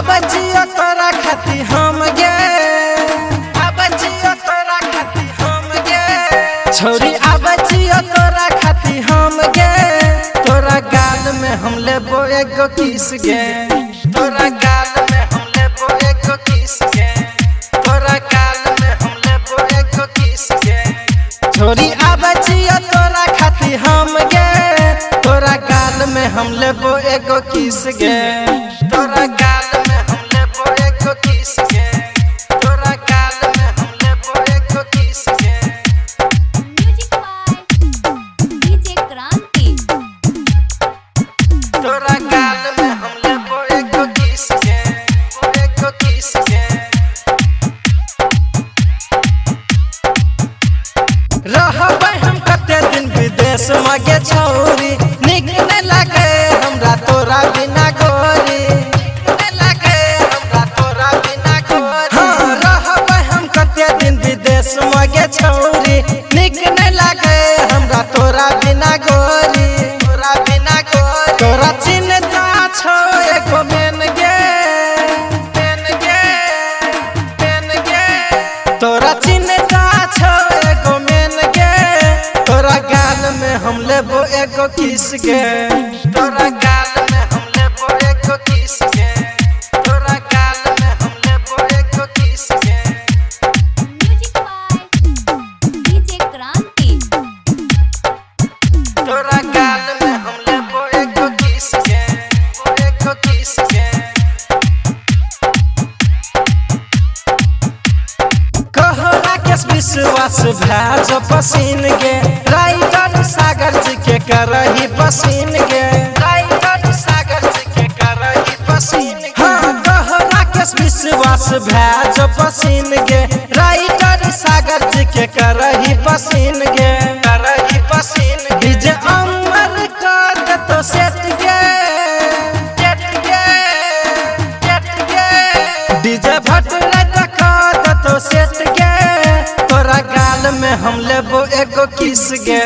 अब जियो तोरा खाती हम गे, अब जियो तोरा खाती हम गे। छोरी अब जियो तोरा खाती हम गे, तोरा गाल में हम लेबो एगो किस गे, तोरा गाल में हम लेबो एगो किस गे, तोरा गाल में हम लेबो एगो किस गे। छोरी अब जियो तोरा खाती हम गे, तोरा गाल में हम लेबो एगो किस गे, तोरा गाल में हम लेबो एगो किस गे, तोरा गाल में हम लेबो एगो किस गे। म्यूजिक बाय डीजे क्रांति। तोरा गाल में हम लेबो एगो किस गे, एगो किस गे। रहबै हम कते दिन विदेश में गे छौरी, निक नहीं लागे हमरा तोरा बिना गोरी, नहीं लागे हमरा तोरा बिना गोरी। हाँ रहबै हम कते दिन विदेश में गे छौरी, निक नहीं लागे हमरा तोरा बिना गोरी, तोरा बिना गोरी। तोरा चिन्हता छौ एगो मेन गे, मेन गे, मेन गे। तोरा चिन्हता छौ एगो मेन गे, तोरा गाल में हम लेबो एगो किस गे, तोरा गाल में हम लेबो एगो किस गे, तोरा गाल में हम लेबो एगो किस गे। म्यूजिक बाय डीजे क्रांति। तोरा गाल में हम लेबो एगो किस गे, एगो किस गे। कहला के विश्वास भैज पसीन गे, राइटर सागर जी के करही पसीन गे, राइटर सागर जी के करही पसीन गे। हाँ कहला के विश्वास भैज पसीन गे, राइटर सागर जी के करही पसीन गे, करही पसीन गे। डीजे अमर कर दे तो सेट गे, सेट गे, सेट गे। डीजे भटरे कर दे तो सेट गे, तोरा गाल में हम लेबो एगो किस गे,